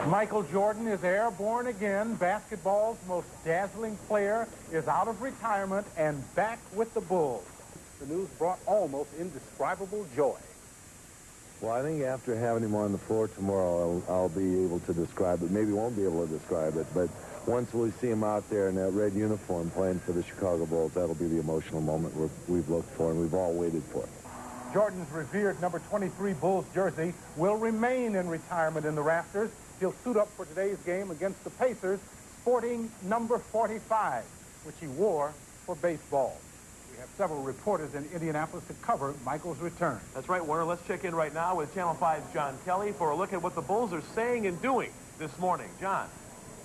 Michael Jordan is airborne again. Basketball's most dazzling player is out of retirement and back with the Bulls. The news brought almost indescribable joy. Well, I think after having him on the floor tomorrow, I'll be able to describe it. Maybe won't be able to describe it, but once we see him out there in that red uniform playing for the Chicago Bulls, that'll be the emotional moment we've looked for and we've all waited for. Jordan's revered number 23 Bulls jersey will remain in retirement in the rafters. He'll suit up for today's game against the Pacers, sporting number 45, which he wore for baseball. We have several reporters in Indianapolis to cover Michael's return. That's right, Warner. Let's check in right now with Channel 5's John Kelly for a look at what the Bulls are saying and doing this morning. John.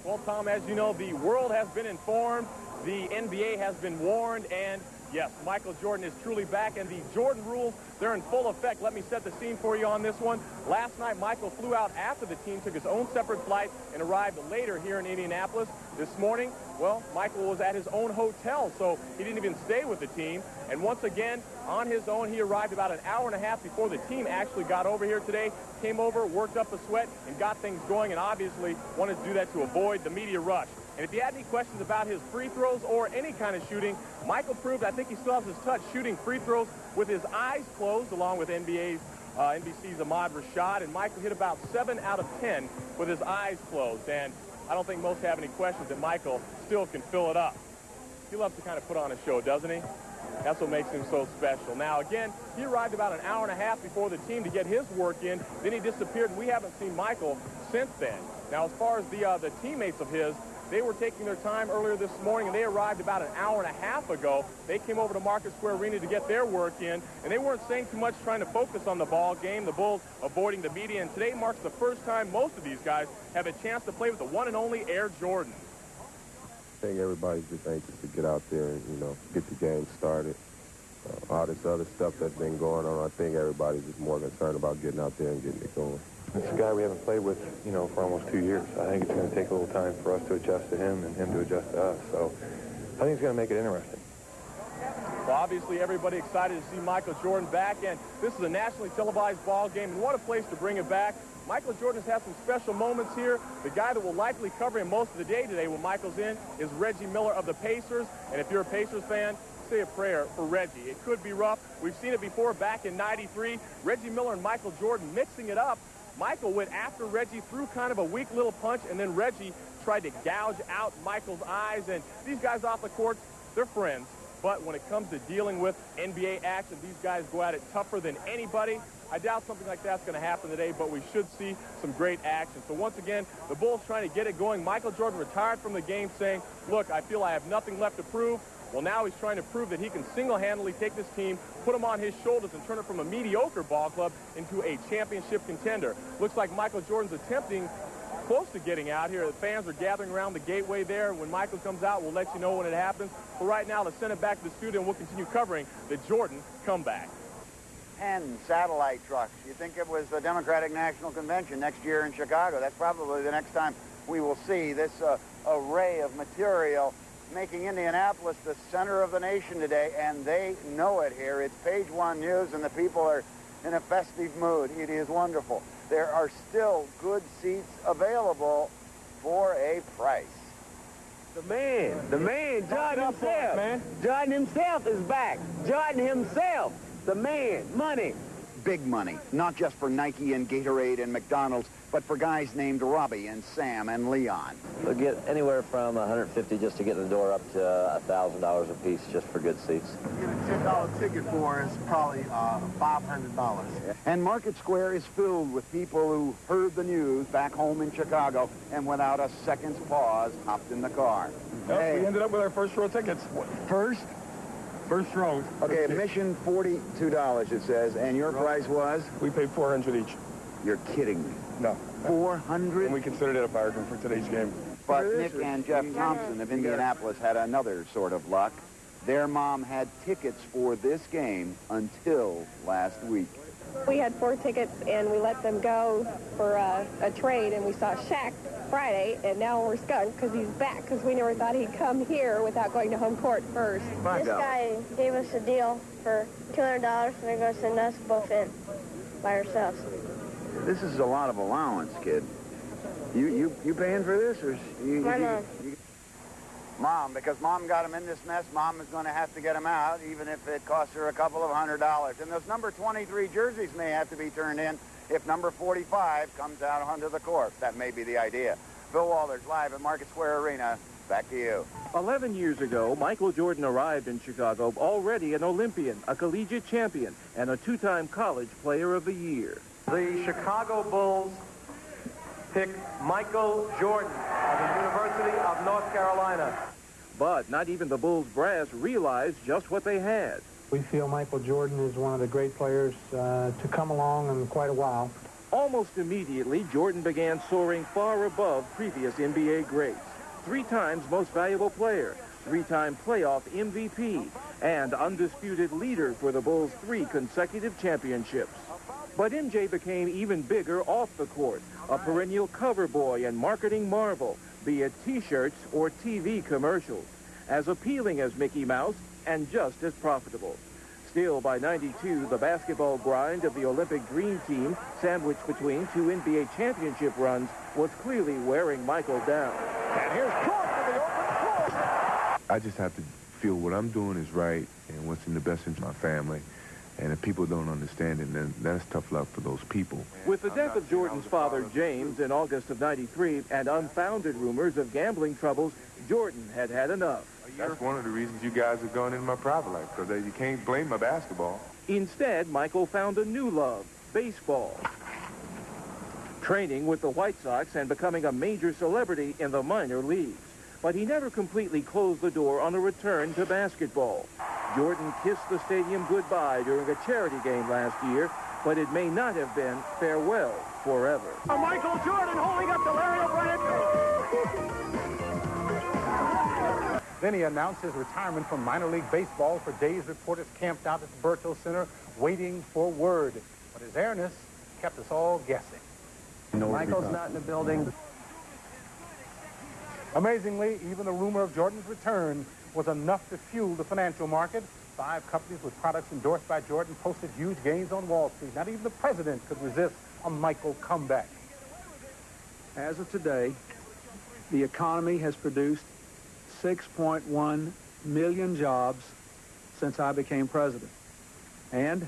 Well, Tom, as you know, the world has been informed, the NBA has been warned, and yes, Michael Jordan is truly back, and the Jordan rules, they're in full effect. Let me set the scene for you on this one. Last night, Michael flew out after the team took his own separate flight and arrived later here in Indianapolis. This morning, well, Michael was at his own hotel, so he didn't even stay with the team. And once again, on his own, he arrived about an hour and a half before the team actually got over here today, came over, worked up a sweat, and got things going, and obviously wanted to do that to avoid the media rush. And if you had any questions about his free throws or any kind of shooting, Michael proved, I think he still has his touch, shooting free throws with his eyes closed, along with NBC's Ahmad Rashad. And Michael hit about 7 out of 10 with his eyes closed. And I don't think most have any questions that Michael still can fill it up. He loves to kind of put on a show, doesn't he? That's what makes him so special. Now, again, he arrived about an hour and a half before the team to get his work in. Then he disappeared, and we haven't seen Michael since then. Now, as far as the teammates of his, they were taking their time earlier this morning, and they arrived about an hour and a half ago. They came over to Market Square Arena to get their work in, and they weren't saying too much, trying to focus on the ball game. The Bulls avoiding the media, and today marks the first time most of these guys have a chance to play with the one and only Air Jordan. I think everybody's just anxious to get out there and, get the game started. All this other stuff that's been going on, I think everybody's just more concerned about getting out there and getting it going. It's a guy we haven't played with, for almost 2 years. I think it's going to take a little time for us to adjust to him and him to adjust to us. So I think it's going to make it interesting. Well, obviously, everybody excited to see Michael Jordan back, and this is a nationally televised ball game, and what a place to bring it back. Michael Jordan has had some special moments here. The guy that will likely cover him most of the day today when Michael's in is Reggie Miller of the Pacers, and if you're a Pacers fan, say a prayer for Reggie. It could be rough. We've seen it before back in '93. Reggie Miller and Michael Jordan mixing it up. Michael went after Reggie, threw kind of a weak little punch, and then Reggie tried to gouge out Michael's eyes. And these guys off the court, they're friends. But when it comes to dealing with NBA action, these guys go at it tougher than anybody. I doubt something like that's going to happen today, but we should see some great action. So once again, the Bulls trying to get it going. Michael Jordan retired from the game saying, look, I feel I have nothing left to prove. Well, now he's trying to prove that he can single-handedly take this team, put them on his shoulders, and turn it from a mediocre ball club into a championship contender. Looks like Michael Jordan's attempting close to getting out here. The fans are gathering around the gateway there. When Michael comes out, we'll let you know when it happens. But right now, let's send it back to the studio, and we'll continue covering the Jordan comeback. 10 satellite trucks. You think it was the Democratic National Convention next year in Chicago. That's probably the next time we will see this array of material making Indianapolis the center of the nation today, and they know it here. It's page 1 news, and the people are in a festive mood. It is wonderful. There are still good seats available for a price. The man, Jordan himself. Man. Jordan himself is back. Jordan himself, the man, money. Big money, not just for Nike and Gatorade and McDonald's, but for guys named Robbie and Sam and Leon. They'll get anywhere from $150 just to get in the door up to $1,000 a piece just for good seats. Get a $10 ticket for is probably $500. And Market Square is filled with people who heard the news back home in Chicago and without a second's pause hopped in the car. Yep, hey. We ended up with our first row tickets. First row. Okay, admission $42, it says, and your price was? We paid $400 each. You're kidding me. No. 400? And we considered it a bargain for today's game. But Nick and Jeff Thompson of Indianapolis had another sort of luck. Their mom had tickets for this game until last week. We had 4 tickets, and we let them go for a trade, and we saw Shaq Friday, and now we're skunked because he's back, because we never thought he'd come here without going to home court first. This guy gave us a deal for $200, and they're going to send us both in by ourselves. This is a lot of allowance, kid. You paying for this, or Mom, because Mom got him in this mess, Mom is going to have to get him out, even if it costs her a couple of $100. And those number 23 jerseys may have to be turned in if number 45 comes out onto the court. That may be the idea. Bill Walters live at Market Square Arena. Back to you. 11 years ago, Michael Jordan arrived in Chicago already an Olympian, a collegiate champion, and a two-time college player of the year. The Chicago Bulls pick Michael Jordan of the University of North Carolina. But not even the Bulls brass realized just what they had. We feel Michael Jordan is one of the great players to come along in quite a while. Almost immediately, Jordan began soaring far above previous NBA greats. 3 times most valuable player, 3-time playoff MVP, and undisputed leader for the Bulls' 3 consecutive championships. But MJ became even bigger off the court, a perennial cover boy and marketing marvel, be it T-shirts or TV commercials, as appealing as Mickey Mouse and just as profitable. Still, by '92, the basketball grind of the Olympic Dream Team, sandwiched between 2 NBA championship runs, was clearly wearing Michael down. And here's Jordan for the open floor. I just have to feel what I'm doing is right and what's in the best interest of my family. And if people don't understand it, then that's tough luck for those people. With the death of Jordan's father, James, in August of '93, and unfounded rumors of gambling troubles, Jordan had had enough. That's one of the reasons you guys have gone into my private life, because you can't blame my basketball. Instead, Michael found a new love, baseball. Training with the White Sox and becoming a major celebrity in the minor leagues. But he never completely closed the door on a return to basketball. Jordan kissed the stadium goodbye during a charity game last year, but it may not have been farewell forever. Michael Jordan holding up the Larry O'Brien. Then he announced his retirement from minor league baseball. For days, reporters camped out at the Berto Center waiting for word. But his airness kept us all guessing. Michael's not in the building. Amazingly, even the rumor of Jordan's return was enough to fuel the financial market. 5 companies with products endorsed by Jordan posted huge gains on Wall Street. Not even the president could resist a Michael comeback. As of today, the economy has produced 6.1 million jobs since I became president. And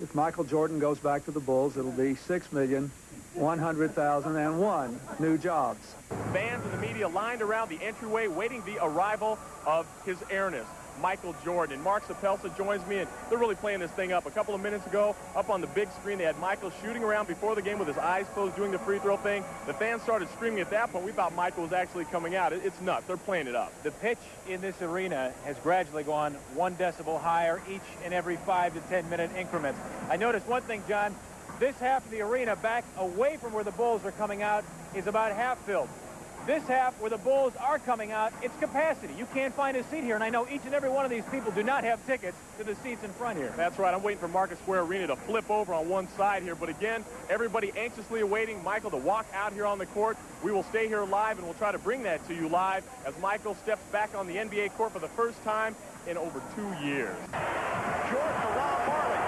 if Michael Jordan goes back to the Bulls, it'll be 6,100,001 new jobs. Fans and the media lined around the entryway waiting the arrival of his airness, Michael Jordan. And Mark Sapelsa joins me, and they're really playing this thing up. A couple of minutes ago, up on the big screen, they had Michael shooting around before the game with his eyes closed, doing the free throw thing. The fans started screaming at that point. We thought Michael was actually coming out. It's nuts. They're playing it up. The pitch in this arena has gradually gone 1 decibel higher each and every 5 to 10 minute increments. I noticed one thing, John. This half of the arena back away from where the Bulls are coming out is about half filled. This half where the Bulls are coming out, it's capacity. You can't find a seat here, and I know each and every one of these people do not have tickets to the seats in front here. That's right. I'm waiting for Market Square Arena to flip over on one side here. But again, everybody anxiously awaiting Michael to walk out here on the court. We will stay here live, and we'll try to bring that to you live as Michael steps back on the NBA court for the first time in over 2 years. Jordan around Marley.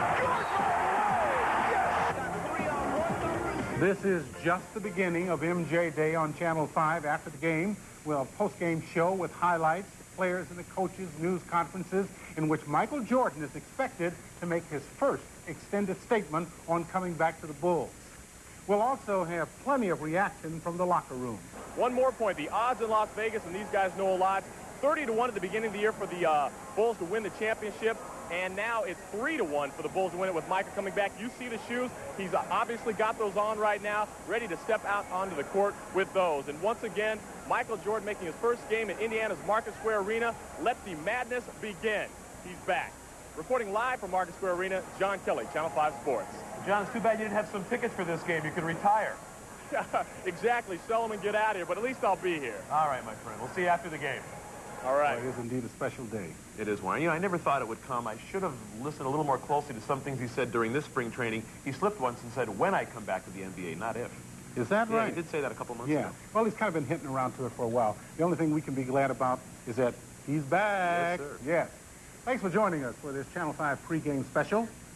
This is just the beginning of MJ Day on Channel 5. After the game, we'll have a post-game show with highlights, players and the coaches, news conferences, in which Michael Jordan is expected to make his first extended statement on coming back to the Bulls. We'll also have plenty of reaction from the locker room. One more point. The odds in Las Vegas, and these guys know a lot, 30-1 at the beginning of the year for the Bulls to win the championship. And now it's 3-1 for the Bulls to win it with Michael coming back. You see the shoes. He's obviously got those on right now, ready to step out onto the court with those. And once again, Michael Jordan making his first game in Indiana's Market Square Arena. Let the madness begin. He's back. Reporting live from Market Square Arena, John Kelly, Channel 5 Sports. John, it's too bad you didn't have some tickets for this game. You could retire. Exactly. Sell them and get out of here. But at least I'll be here. All right, my friend. We'll see you after the game. All right. Well, it is indeed a special day. It is one. You know, I never thought it would come. I should have listened a little more closely to some things he said during this spring training. He slipped once and said, when I come back to the NBA, not if. Is that right? Yeah, he did say that a couple months ago. Well, he's kind of been hinting around to it for a while. The only thing we can be glad about is that he's back. Yes, sir. Yes. Thanks for joining us for this Channel 5 pregame special.